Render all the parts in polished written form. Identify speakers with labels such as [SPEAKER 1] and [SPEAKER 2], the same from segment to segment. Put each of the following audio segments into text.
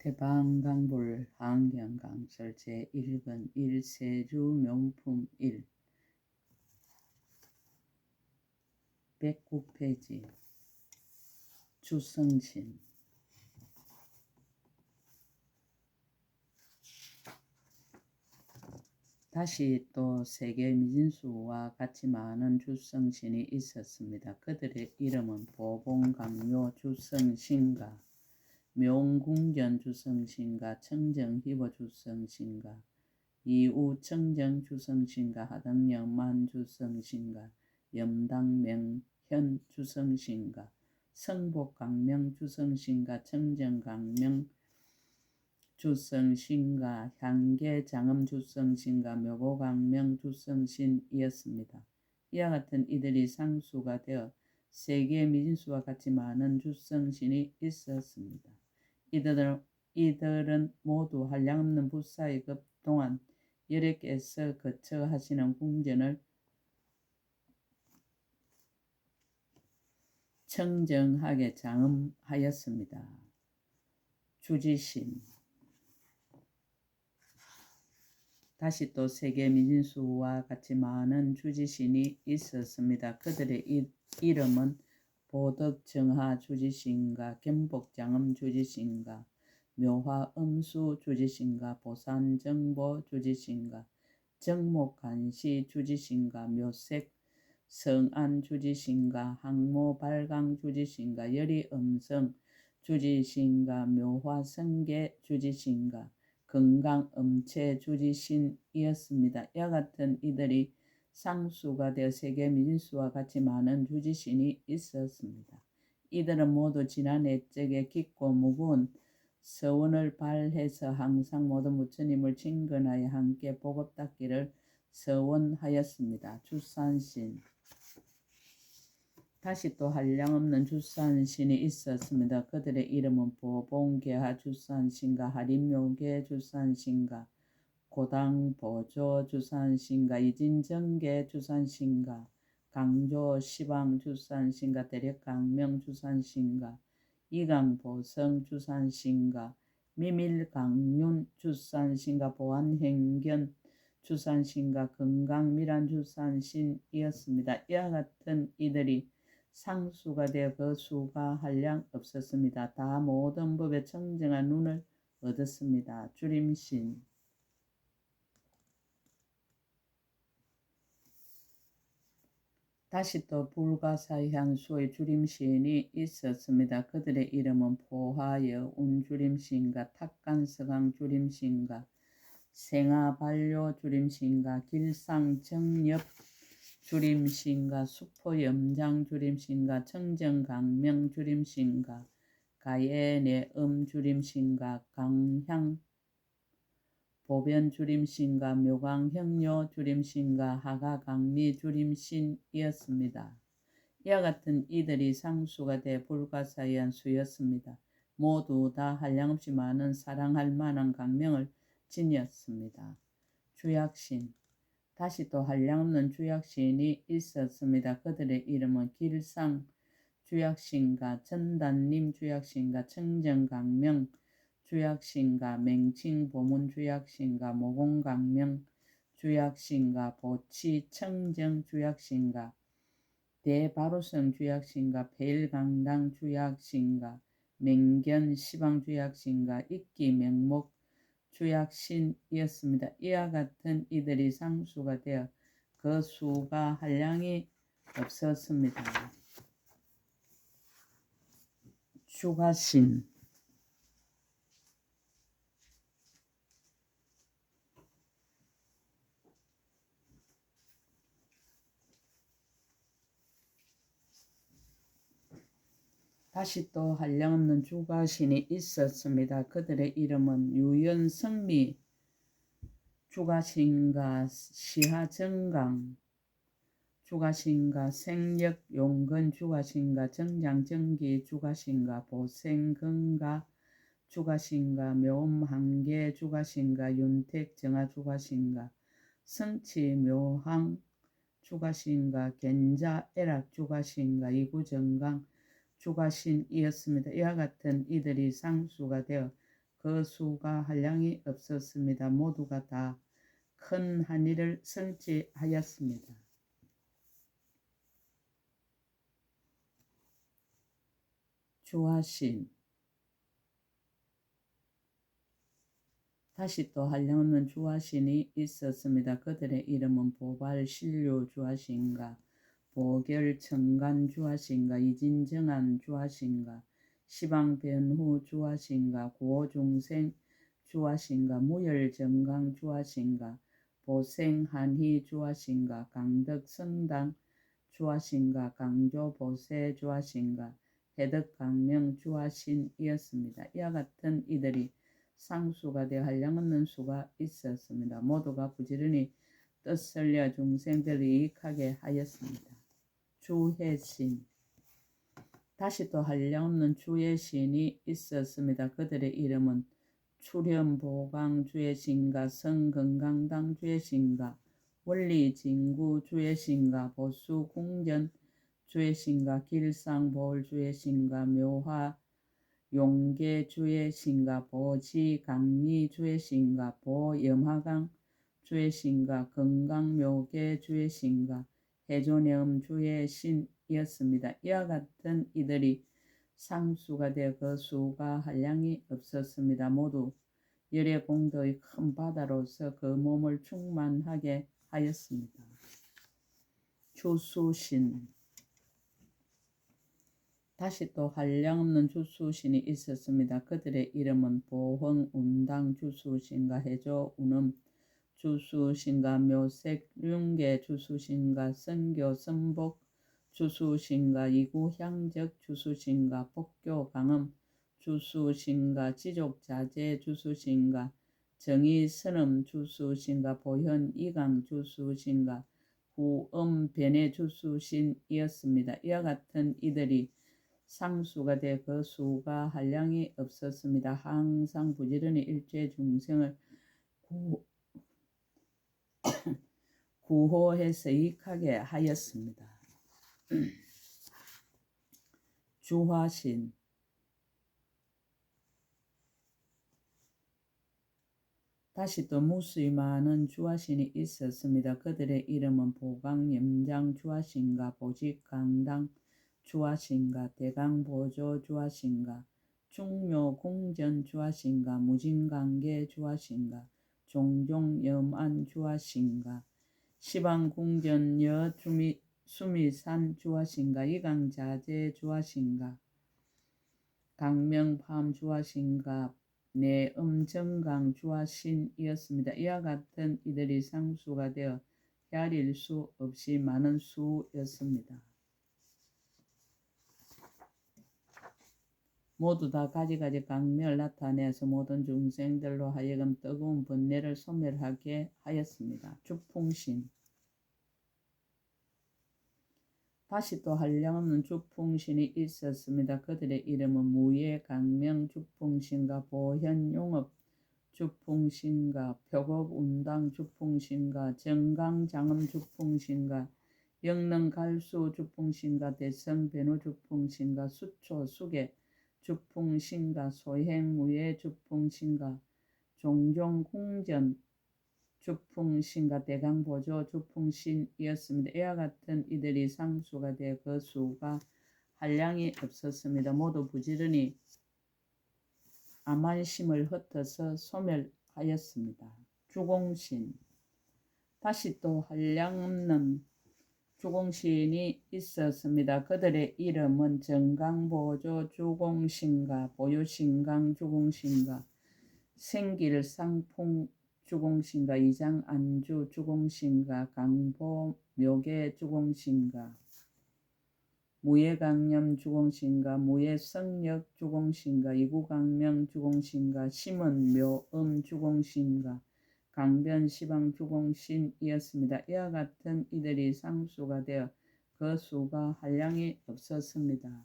[SPEAKER 1] 태방강불 한경강설 제1권 1세주 명품 1 109페이지 주성신 다시 또 세계 미진수와 같이 많은 주성신이 있었습니다. 그들의 이름은 보봉강요 주성신과 명궁견 주성신과 청정희보 주성신과 이우청정 주성신과 하덕영만 주성신과 염당명현 주성신과 성복강명 주성신과 청정강명 주성신과 향계장엄 주성신과 묘보강명 주성신이었습니다. 이와 같은 이들이 상수가 되어 세계의 미진수와 같이 많은 주성신이 있었습니다. 이들은 모두 한량없는 불사의 급 동안 여력에서 거쳐 하시는 궁전을 청정하게 장엄하였습니다. 주지신 다시 또 세계 미진수와 같이 많은 주지신이 있었습니다. 그들의 이름은 보덕정하 주지신과 견복장엄 주지신과 묘화음수 주지신과 보산정보 주지신과 정목간시 주지신과 묘색 성안 주지신과 항모발강 주지신과 열이음성 주지신과 묘화성계 주지신과 건강음체 주지신이었습니다. 이와 같은 이들이 상수가 되어 세계 미진수와 같이 많은 주지신이 있었습니다. 이들은 모두 지난 옛적에 깊고 무거운 서원을 발해서 항상 모든 부처님을 친근하여 함께 복업 닦기를 서원하였습니다. 주산신 다시 또 한량없는 주산신이 있었습니다. 그들의 이름은 보봉계하 주산신과 하림묘계 주산신과 고당보조 주산신과 이진정계 주산신과 강조시방 주산신과 대력강명 주산신과 이강보성 주산신과 미밀강륜 주산신과 보안행견 주산신과 건강미란 주산신이었습니다. 이와 같은 이들이 상수가 되어 그 수가 한량 없었습니다. 다 모든 법에 청정한 눈을 얻었습니다. 주림신 다시 또 불가사의한 수의 주림신이 있었습니다. 그들의 이름은 포하여 운주림신과 탁간서강 주림신과 생아반려 주림신과 길상정엽 주림신과 수포염장 주림신과 청정강명 주림신과 가예내음 주림신과 강향 보변 주림신과 묘강형료 주림신과 하가강미 주림신이었습니다. 이와 같은 이들이 상수가 돼 불가사의한 수였습니다. 모두 다 한량없이 많은 사랑할 만한 강명을 지녔습니다. 주약신 다시 또 한량없는 주약신이 있었습니다. 그들의 이름은 길상 주약신과 전단님 주약신과 청정강명 주약신과 맹칭보문 주약신과 모공강명 주약신과 보치 청정 주약신과 대바로성 주약신과 벨강당 주약신과 맹견 시방 주약신과 익기명목 주약신이었습니다. 이와 같은 이들이 상수가 되어 그 수가 한량이 없었습니다. 주가신 다시 또 한량없는 주가신이 있었습니다. 그들의 이름은 유연성미 주가신과 시하정강 주가신과 생력용근 주가신과 정장정기 주가신과 보생건가 주가신과 묘음한계 주가신과 윤택정화 주가신과 성치묘항 주가신과 견자애락 주가신과 이구정강 주가신이었습니다. 이와 같은 이들이 상수가 되어 그 수가 한량이 없었습니다. 모두가 다 큰 한일을 성취하였습니다. 주화신. 다시 또 한량없는 주화신이 있었습니다. 그들의 이름은 보발 신류 주화신가, 보결 청간 주화신가, 이진정한 주화신가, 시방 변후 주화신가, 고중생 주화신가, 무열정강 주화신가, 보생한희 주화신가, 강덕성당 주화신가, 강조보세 주화신가, 해덕강명 주화신이었습니다. 이와 같은 이들이 상수가 되어 한량없는 수가 있었습니다. 모두가 부지런히 뜻을 내 중생들을 이익하게 하였습니다. 주해신. 다시 또 한량없는 주의 신이 있었습니다. 그들의 이름은 출현보강 주의 신가, 성건강당 주의 신가, 원리진구 주의 신가, 보수궁전 주의 신가, 길상보울 주의 신가, 묘화 용계 주의 신가, 보지강리 주의 신가, 보염화강 주의 신가, 건강묘계 주의 신가, 해존염 주의 신이었습니다. 이와 같은 이들이 상수가 되어 그 수가 한량이 없었습니다. 모두 열의 공덕의 큰 바다로서 그 몸을 충만하게 하였습니다. 주수신. 다시 또 한량없는 주수신이 있었습니다. 그들의 이름은 보흥 운당 주수신가, 해조 운음 주수신가, 묘색 륜계 주수신가, 선교 선복 주수신가, 이구향적 주수신가, 복교 강음 주수신가, 지족자재 주수신가, 정의선음 주수신가, 보현 이강 주수신가, 구음변의 주수신이었습니다. 이와 같은 이들이 상수가 돼 그 수가 한량이 없었습니다. 항상 부지런히 일체 중생을 구호해서 이익하게 하였습니다. 주화신. 다시 또 무수히 많은 주화신이 있었습니다. 그들의 이름은 보강염장 주화신가, 보직강당 주화신가, 대강보조 주화신가, 중묘공전 주화신가, 무진관계 주화신가, 종종염안 주화신가, 시방궁전 수미산 주화신가, 이강자재 주화신가, 강명팜 주화신가, 내음정강 주화신이었습니다. 이와 같은 이들이 상수가 되어 헤아릴 수 없이 많은 수였습니다. 모두 다 가지가지 강명을 나타내서 모든 중생들로 하여금 뜨거운 번뇌를 소멸하게 하였습니다. 주풍신. 다시 또 한량없는 주풍신이 있었습니다. 그들의 이름은 무예 강명 주풍신가, 보현용업 주풍신가, 표겁운당 주풍신가, 정강장음 주풍신가, 영릉갈수 주풍신가, 대성변호 주풍신가, 수초수계 주풍신가, 소행무예 주풍신가, 종종궁전 주풍신가, 대강보조 주풍신이었습니다. 이와 같은 이들이 상수가 되어 그 수가 한량이 없었습니다. 모두 부지런히 아만심을 흩어서 소멸하였습니다. 주공신. 다시 또 한량없는 주공신이 있었습니다. 그들의 이름은 정강보조 주공신가, 보유신강 주공신가, 생길상풍 주공신가, 이장안주 주공신가, 강보묘계 주공신가, 무예강념 주공신가, 무예성력 주공신가, 이구강명 주공신가, 심은묘음 주공신가, 강변시방 주공신이었습니다. 이와 같은 이들이 상수가 되어 그 수가 한량이 없었습니다.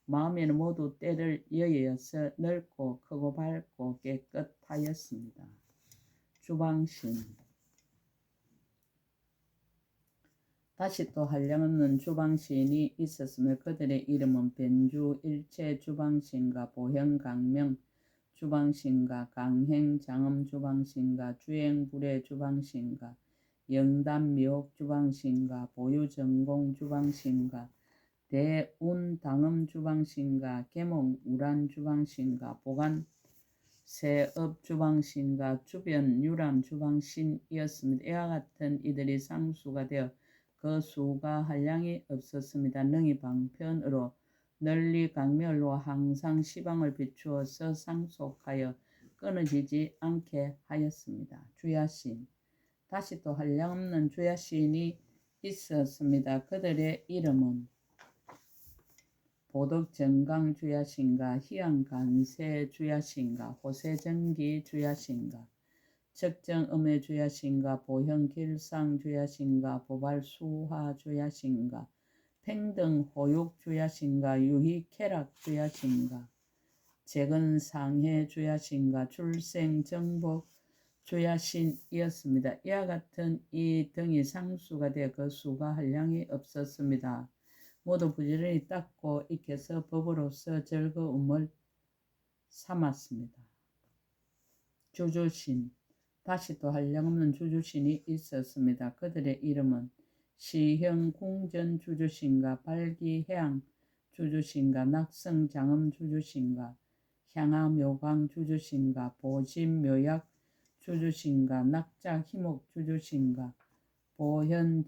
[SPEAKER 1] 마음에는 모두 때를 여여서 넓고 크고 밝고 깨끗하였습니다. 주방신. 다시 또 한량없는 주방신이 있었으며 그들의 이름은 변주 일체 주방신가, 보현강명 주방신가, 강행 장엄 주방신가, 주행 불의 주방신가, 영담 미옥 주방신가, 보유 전공 주방신가, 대운 당음 주방신가, 계몽 우란 주방신가, 보관 세업 주방신가, 주변 유람 주방신이었습니다. 이와 같은 이들이 상수가 되어 그 수가 한량이 없었습니다. 능히 방편으로 널리 강멸로 항상 시방을 비추어서 상속하여 끊어지지 않게 하였습니다. 주야신. 다시 또 한량없는 주야신이 있었습니다. 그들의 이름은 보덕정강 주야신가, 희양간세 주야신가, 호세정기 주야신가, 적정음의 주야신가, 보형길상 주야신가, 보발수화 주야신가, 팽등호육 주야신가, 유희쾌락 주야신가, 재건상해 주야신가, 출생정복 주야신이었습니다. 이와 같은 이 등이 상수가 되어 그 수가 한량이 없었습니다. 모두 부지런히 닦고 익혀서 법으로서 즐거움을 삼았습니다. 주주신. 다시 또 한량없는 주주신이 있었습니다. 그들의 이름은 시형궁전 주주신가, 발기해양 주주신가, 낙성장엄 주주신가, 향하묘강 주주신가, 보심묘약 주주신가, 낙자희목 주주신가, 보현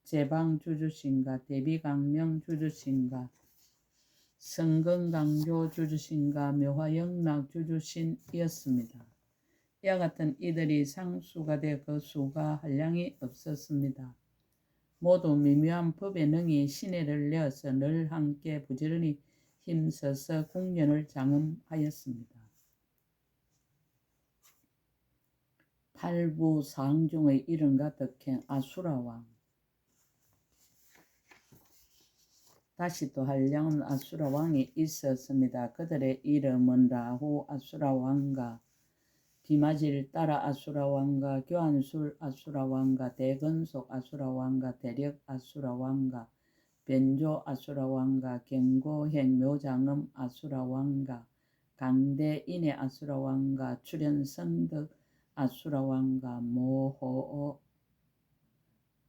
[SPEAKER 1] 제방 주주신가, 대비강명 주주신가, 성근강조 주주신가, 묘화영락 주주신이었습니다. 이와 같은 이들이 상수가 되어 그 수가 한량이 없었습니다. 모두 미묘한 법에 능히 신혜를 내어서 늘 함께 부지런히 힘써서 궁년을 장엄하였습니다. 팔부사항중의 이름과 덕행 아수라왕. 다시 또 한량은 아수라왕이 있었습니다. 그들의 이름은 라후 아수라왕과 기마질 따라 아수라왕과 교환술 아수라왕과 대건속 아수라왕과 대력 아수라왕과 변조 아수라왕과 경고행 묘장음 아수라왕과 강대인의 아수라왕과 출현성덕 아수라왕과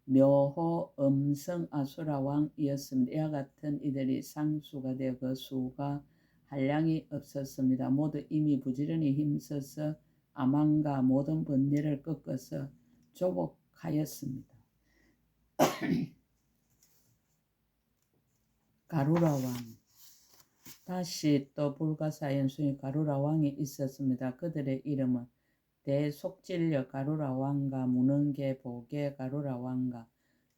[SPEAKER 1] 묘호 음성 아수라왕이었습니다. 이와 같은 이들이 상수가 되어 그 수가 한량이 없었습니다. 모두 이미 부지런히 힘써서 아망과 모든 번뇌를 꺾어서 조복하였습니다. 가루라왕. 다시 또 불가사연수의 가루라왕이 있었습니다. 그들의 이름은 대속질력 가루라왕과 무능계 보계 가루라왕과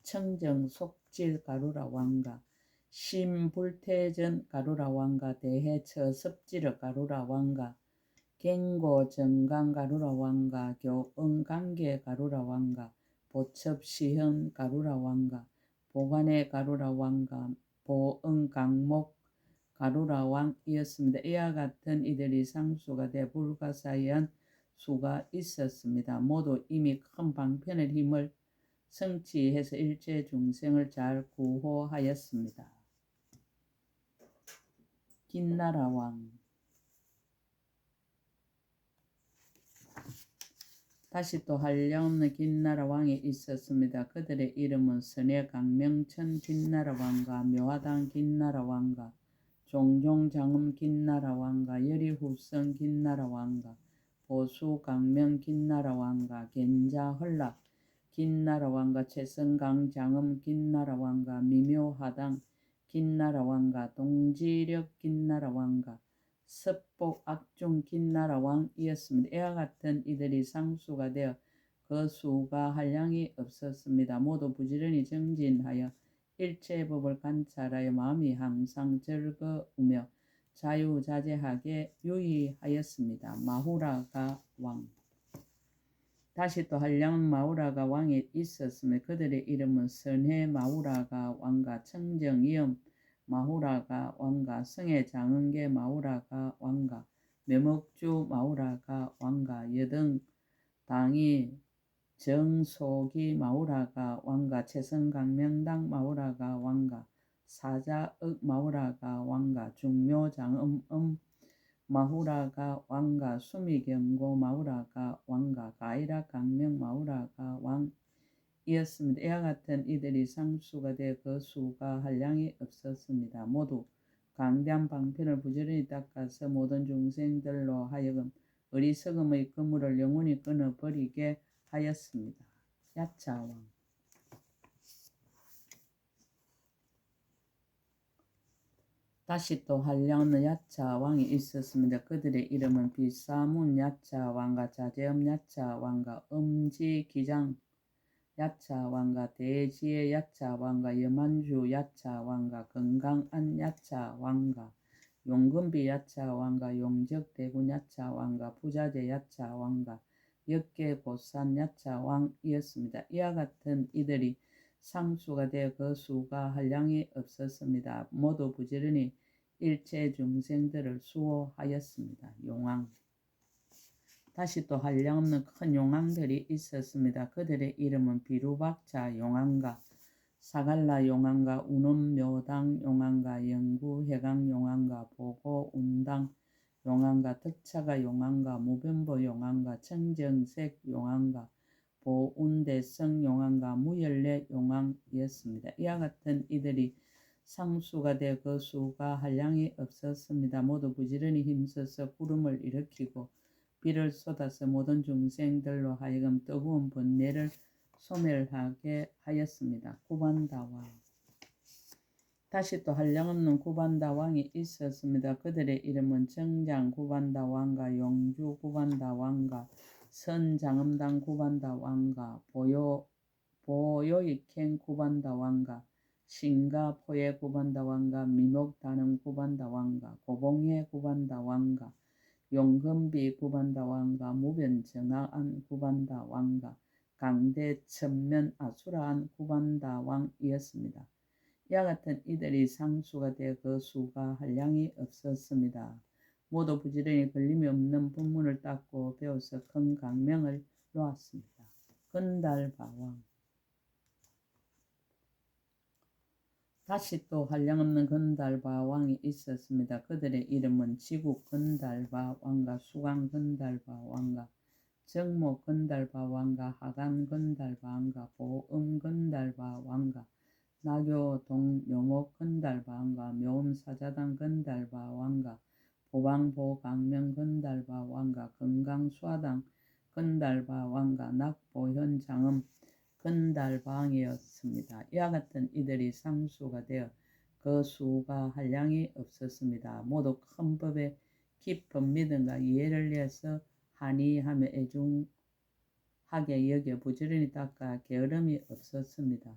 [SPEAKER 1] 청정 속질 가루라왕과 심불태전 가루라왕과 대해처 섭지력 가루라왕과 갱고 정강 가루라왕과 교응관계 가루라왕과 보첩시형 가루라왕과 보관의 가루라왕과 보응강목 가루라왕이었습니다. 이와 같은 이들이 상수가 돼 불가사연 수가 있었습니다. 모두 이미 큰 방편의 힘을 성취해서 일체 중생을 잘 구호하였습니다. 긴나라왕. 다시 또 한량없는 긴나라왕이 있었습니다. 그들의 이름은 선해강명천 긴나라왕과 묘화당 긴나라왕과 종종장음 긴나라왕과 여리후성 긴나라왕과 보수강명 긴나라왕과 겐자헐락 긴나라왕과 채성강장음 긴나라왕과 미묘하당 긴나라왕과 동지력 긴나라왕과 섭복악중 긴나라왕이었습니다. 이와 같은 이들이 상수가 되어 그 수가 한량이 없었습니다. 모두 부지런히 정진하여 일체법을 관찰하여 마음이 항상 즐거우며 자유자재하게 유의하였습니다. 마후라가 왕. 다시 또 한량은 마후라가 왕이 있었으며 그들의 이름은 선해 마후라가 왕과 청정이엄 마후라가 왕과 성해 장흥계 마후라가 왕과 매목주 마후라가 왕과 여등 당이 정소기 마후라가 왕과 채성강명당 마후라가 왕과 사자읍 마후라가 왕과 중묘장음 마후라가 왕가 수미경고 마후라가 왕가 가이라 강명 마후라가 왕이었습니다. 이와 같은 이들이 상수가 되어 그 수가 한량이 없었습니다. 모두 강대한 방편을 부지런히 닦아서 모든 중생들로 하여금 어리석음의 그물을 영원히 끊어버리게 하였습니다. 야차왕. 다시 또 한량의 야차왕이 있었습니다. 그들의 이름은 비사문 야차왕과 자제엄 야차왕과 음지기장 야차왕과 대지의 야차왕과 여만주 야차왕과 건강안 야차왕과 용금비 야차왕과 용적대군 야차왕과 부자재 야차왕과 역계보산 야차왕이었습니다. 이와 같은 이들이 상수가 되어 그 수가 한량이 없었습니다. 모두 부지런히 일체 중생들을 수호하였습니다. 용왕. 다시 또 한량없는 큰 용왕들이 있었습니다. 그들의 이름은 비루박자 용왕과 사갈라 용왕과 운음묘당 용왕과 영구해강 용왕과 보고운당 용왕과 덕차가 용왕과 무변보 용왕과 청정색 용왕과 보운대성 용왕과 무열례 용왕이었습니다. 이와 같은 이들이 상수가 되어 그 수가 한량이 없었습니다. 모두 부지런히 힘써서 구름을 일으키고 비를 쏟아서 모든 중생들로 하여금 뜨거운 번뇌를 소멸하게 하였습니다. 구반다왕. 다시 또 한량없는 구반다왕이 있었습니다. 그들의 이름은 정장 구반다왕과 용주 구반다왕과 선장음당 구반다왕과 보요익행 구반다왕과 신가포예 구반다왕과 미목다능 구반다왕과 고봉해 구반다왕과 용금비 구반다왕과 무변정아안 구반다왕과 강대천면 아수라안 구반다왕이었습니다. 이와 같은 이들이 상수가 되어 그 수가 한량이 없었습니다. 모두 부지런히 걸림이 없는 법문을 닦고 배워서 큰 강명을 놓았습니다. 건달바왕. 다시 또 한량없는 건달바왕이 있었습니다. 그들의 이름은 지국 건달바왕과 수강 건달바왕과 정모 건달바왕과 하간 건달바왕과 보음 건달바왕과 나교동 묘목 건달바왕과 묘음사자당 건달바왕과 보방보강명 건달바왕과 건강수화당 건달바왕과 낙보현장음 건달방이었습니다. 이와 같은 이들이 상수가 되어 그 수가 한량이 없었습니다. 모두 큰 법에 깊은 믿음과 이해를 내서 한이하며 애중하게 여겨 부지런히 닦아 게으름이 없었습니다.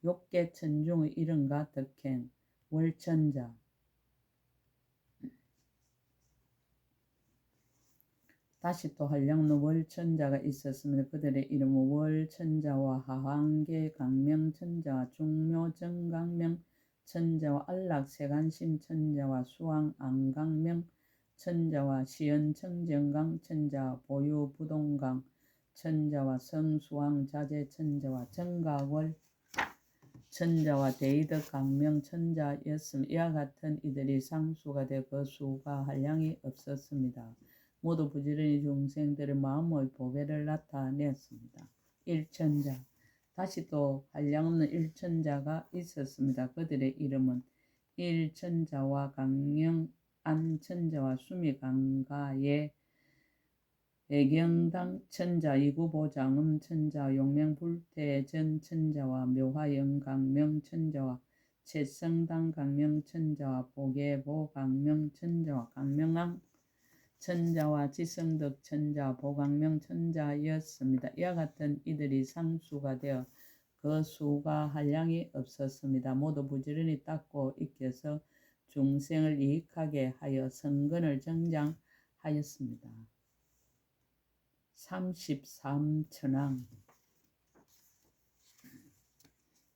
[SPEAKER 1] 욕계 천중의 이름과 덕행 월천자. 다시 또 한량로 월천자가 있었습니다. 그들의 이름은 월천자와 하황계 강명천자와 중묘정강명 천자와 안락세간심 천자와 수왕 안강명 천자와 시연청정강 천자와 보유부동강 천자와 성수왕 자재 천자와 정가월 천자와 대이덕 강명 천자였음. 이와 같은 이들이 상수가 되어 그 수가 한량이 없었습니다. 모두 부지런히 중생들의 마음의 보배를 나타냈습니다. 일천자. 다시 또 한량없는 일천자가 있었습니다. 그들의 이름은 일천자와 강령 안천자와 수미강가의 애경당 천자 이구보장음 천자 용명불태전 천자와 묘화영 강명 천자와 채성당 강명 천자와 보계보 강명 천자와 강명왕 천자와 지성덕 천자 보강명 천자였습니다. 이와 같은 이들이 상수가 되어 그 수가 한량이 없었습니다. 모두 부지런히 닦고 익혀서 중생을 이익하게 하여 성근을 정장하였습니다. 33천왕.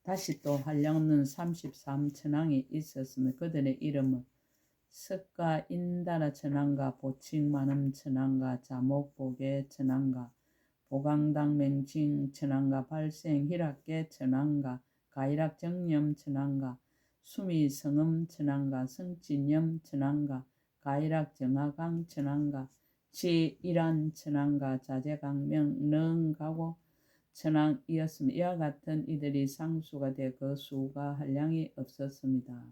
[SPEAKER 1] 다시 또 한량없는 33천왕이 있었습니다. 그들의 이름은 석가 인다라 천왕과 보칭만음 천왕과 자목보계 천왕과 보강당 맹칭 천왕과 발생 희락계 천왕과 가이락정념 천왕과 수미성음 천왕과 성진념 천왕과 가이락 정하강 천왕가 치일한 천왕가 자재강명 능가고 천왕이었으며 이와 같은 이들이 상수가 되 그 수가 한량이 없었습니다.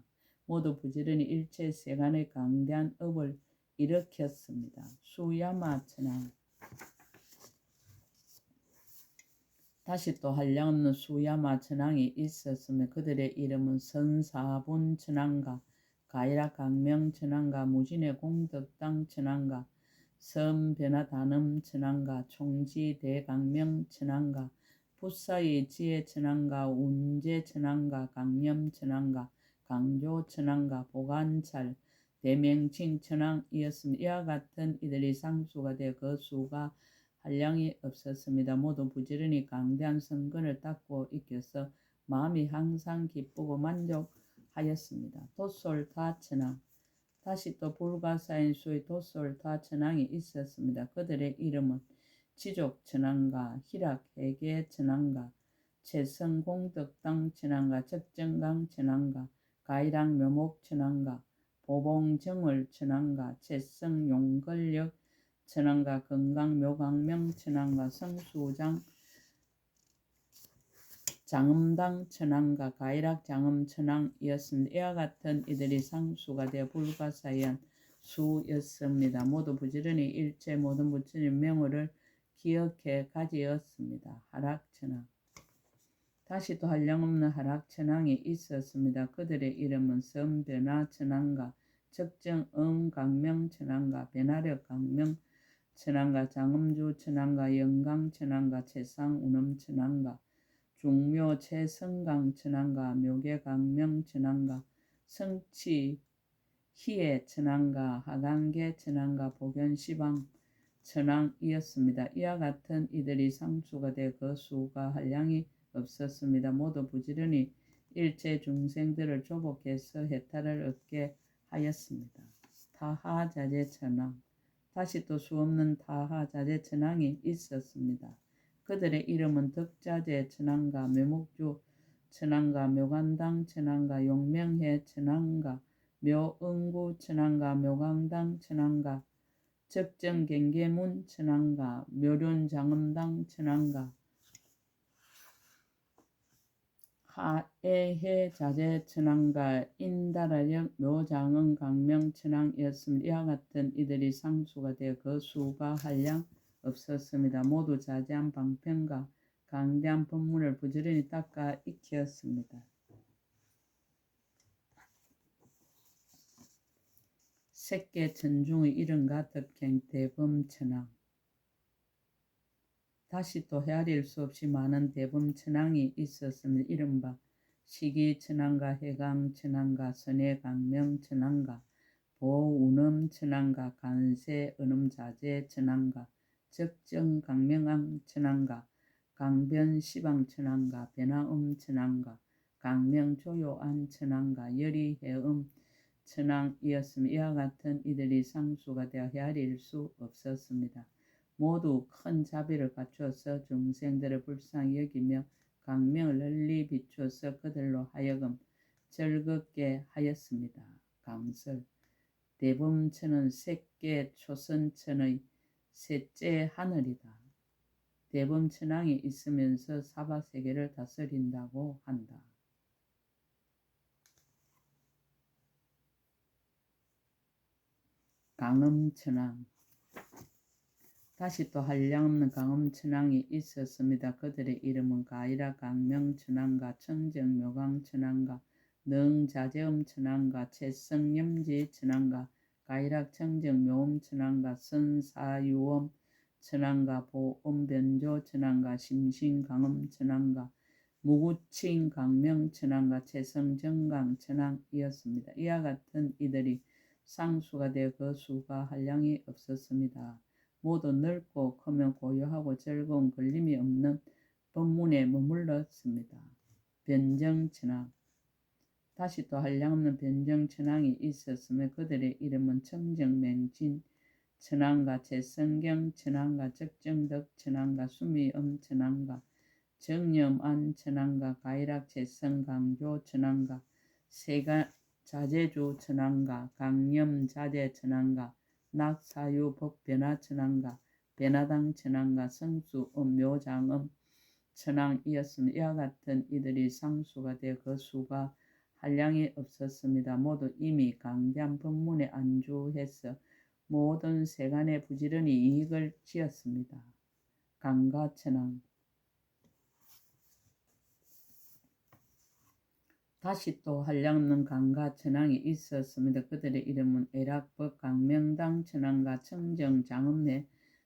[SPEAKER 1] 모두 부지런히 일체 세간의 강대한 업을 일으켰습니다. 수야마 천왕. 다시 또 한량없는 수야마 천왕이 있었으며 그들의 이름은 선사분 천왕가 가이락 강명 천왕가 무진의 공덕당 천왕가 섬변화단음 천왕가 총지대강명 천왕가 부사의 지혜 천왕가 운제 천왕가 강념 천왕가 강조 천왕가 보관찰 대명칭 천왕이었으며 이와 같은 이들이 상수가 되 그 수가 한량이 없었습니다. 모두 부지런히 강대한 성근을 닦고 익혀서 마음이 항상 기쁘고 만족하였습니다. 도솔타 천왕. 다시 또 불가사인 수의 도솔타 천왕이 있었습니다. 그들의 이름은 지족 천왕가, 희락회계 천왕가, 채성공덕당 천왕가, 적정강 천왕가, 가이락 묘목 천왕가, 보봉정월 천왕가, 채성용걸력 천왕가, 건강묘강명 천왕가, 성수장 장음당 천왕가, 가이락 장음 천왕이었습니다. 이와 같은 이들이 상수가 되어 불가사의한 수였습니다. 모두 부지런히 일체 모든 부처님 명호를 기억해 가지었습니다. 하락천왕. 다시 또 한량없는 하락천왕이 있었습니다. 그들의 이름은 섬변화 천왕가, 적정응 강명 천왕가, 변화력 강명 천왕가, 장음주 천왕가, 영강 천왕가, 채상운음 천왕가, 중묘 채성강 천왕가, 묘계강명 천왕가, 성치 희애 천왕가, 하강계 천왕가, 복연시방 천왕이었습니다. 이와 같은 이들이 상수가 되 그 수가 한량이 없었습니다. 모두 부지런히 일체 중생들을 조복해서 해탈을 얻게 하였습니다. 타하자재 천왕. 다시 또 수없는 타하자재 천왕이 있었습니다. 그들의 이름은 덕자재 천왕가, 묘목주 천왕가, 묘간당 천왕가, 용명해 천왕가, 묘응구 천왕가, 묘강당 천왕가, 적정경계문 천왕가, 묘륜장음당 천왕가, 하애해 자재 천왕가, 인다라력 묘장응 강명 천왕이었습니다. 이와 같은 이들이 상수가 되어 그 수가 한량 없었습니다. 모두 자제한 방편과 강대한 법문을 부지런히 닦아 익혔습니다. 색계 천중의 이름과 덕행 대범천왕. 다시 또 헤아릴 수 없이 많은 대범천왕이 있었습니다. 이른바 시기천왕가, 해강천왕가, 선해강명천왕가, 보운음천왕가, 간세은음자재천왕가, 적정강명왕천왕가, 강변시방천왕가, 변화음천왕가, 강명조요안천왕가, 열이해음 천왕이었으며 이와 같은 이들이 상수가 되어 헤아릴 수 없었습니다. 모두 큰 자비를 갖추어서 중생들을 불쌍히 여기며 강명을 널리 비추어서 그들로 하여금 즐겁게 하였습니다. 강설. 대범천은 색계 초선천의 셋째 하늘이다. 대범천왕이 있으면서 사바세계를 다스린다고 한다. 강음천왕. 다시 또 한량없는 강음천왕이 있었습니다. 그들의 이름은 가이락 강명천왕가, 청정묘강천왕가, 능자재음천왕가, 채성염지천왕가, 가이락 청정묘음천왕가, 선사유엄천왕가, 보음변조천왕가, 심신강음천왕가, 무구칭강명천왕가, 채성정강천왕이었습니다. 이와 같은 이들이 상수가 되어 그 수가 한량이 없었습니다. 모두 넓고 크면 고요하고 즐거운 걸림이 없는 법문에 머물렀습니다. 변정천왕. 다시 또 한량없는 변정천왕이 있었으며 그들의 이름은 청정맹진 천왕가, 채성경 천왕가, 적정덕 천왕가, 수미음 천왕가, 정념안 천왕가, 가이락 채성강조 천왕가, 자제주 천왕가, 강념 자제 천왕가, 낙사유 법변화 천왕가, 변화당 천왕가, 성수 묘장음 천왕이었으며 이와 같은 이들이 상수가 되어 그 수가 한량이 없었습니다. 모두 이미 강대한 법문에 안주해서 모든 세간에 부지런히 이익을 지었습니다. 강가천왕. 다시 또 한량없는 강가천왕이 있었습니다. 그들의 이름은 애락법 강명당 천왕가, 청정장엄내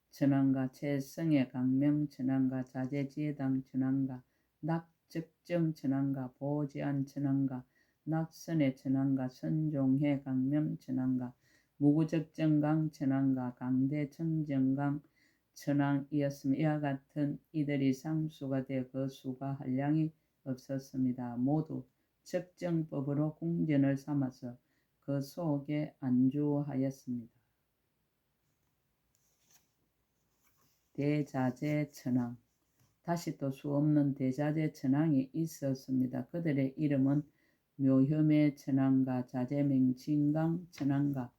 [SPEAKER 1] 천왕가, 최성의 강명 천왕가, 자제지혜당 천왕가, 낙적정 천왕가, 보지안 천왕가, 낙선의 천왕가, 선종회 강명 천왕가, 무구적정강 천왕가, 강대 청정강 천왕이었으며 이와 같은 이들이 상수가 되어 그 수가 한량이 없었습니다. 모두 적정법으로 궁전을 삼아서 그 속에 안주하였습니다. 대자재천왕. 다시 또 수없는 대자재천왕이 있었습니다. 그들의 이름은 묘혐의 천왕가, 자재맹진강 천왕가,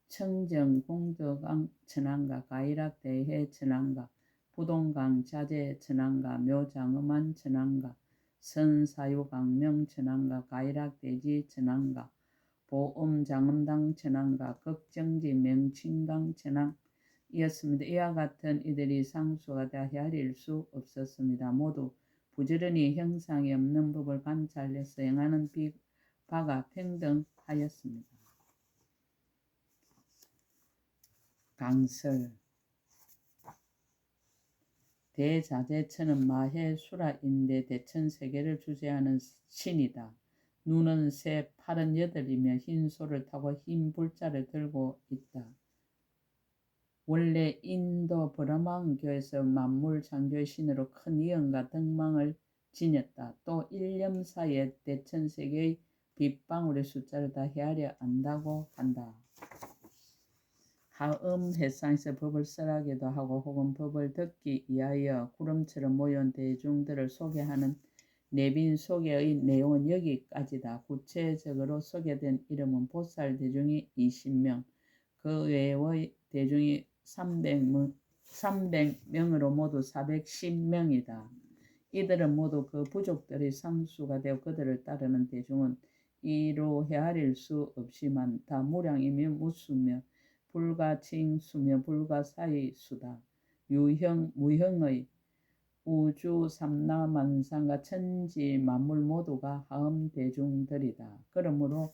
[SPEAKER 1] 청정공덕강 천왕가, 가이락대해 천왕가, 부동강 자재 천왕가, 묘장엄한 천왕가, 선사유강명 천왕가, 가이락대지 천왕가, 보엄장엄당 천왕가, 극정지 명칭강 천왕이었습니다. 이와 같은 이들이 상수가 다 헤아릴 수 없었습니다. 모두 부지런히 형상이 없는 법을 관찰해서 행하는 바가 평등하였습니다. 강설. 대자재천은 마해수라인데 대천세계를 주재하는 신이다. 눈은 새, 팔은 8이며 흰 소를 타고 흰 불자를 들고 있다. 원래 인도 브라만교에서 만물 창조의 신으로 큰 이언과 덕망을 지녔다. 또 1년 사이에 대천세계의 빗방울의 숫자를 다 헤아려 안다고 한다. 하음 해상에서 법을 써라기도 하고 혹은 법을 듣기 위하여 구름처럼 모여온 대중들을 소개하는 내빈 소개의 내용은 여기까지다. 구체적으로 소개된 이름은 보살 대중이 20명, 그 외의 대중이 300명으로 모두 410명이다. 이들은 모두 그 부족들의 상수가 되어 그들을 따르는 대중은 이로 헤아릴 수 없이 많다. 무량이며 무수며 불가칭수며 불가사의수다. 무형의 우주 삼라만상과 천지 만물 모두가 하음 대중들이다. 그러므로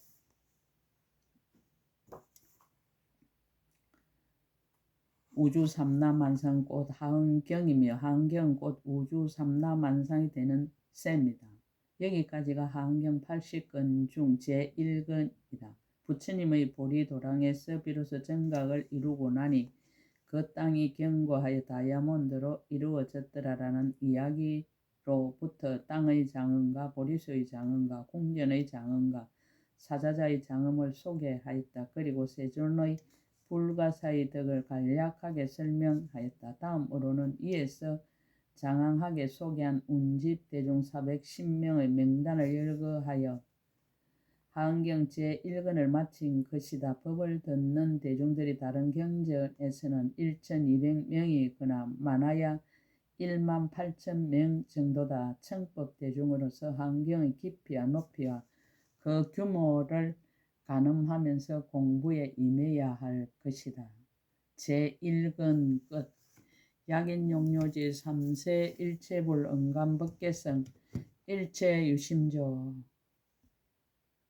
[SPEAKER 1] 우주 삼라만상 곧 하은경이며 하은경은 곧 우주 삼라만상이 되는 셈이다. 여기까지가 하은경 80건 중 제1건이다. 부처님의 보리도랑에서 비로소 정각을 이루고 나니 그 땅이 견고하여 다이아몬드로 이루어졌더라라는 이야기로부터 땅의 장엄과 보리수의 장엄과 궁전의 장엄과 사자자의 장엄을 소개하였다. 그리고 세존의 불가사의 덕을 간략하게 설명하였다. 다음으로는 이에서 장황하게 소개한 운집 대중 410명의 명단을 열거하여 하은경 제1건을 마친 것이다. 법을 듣는 대중들이 다른 경전에서는 1200명이거나 많아야 18,000명 정도다. 청법 대중으로서 하은경의 깊이와 높이와 그 규모를 가늠하면서 공부에 임해야 할 것이다. 제1건 끝. 약인용료지 3세 일체불 응감법계성 일체유심조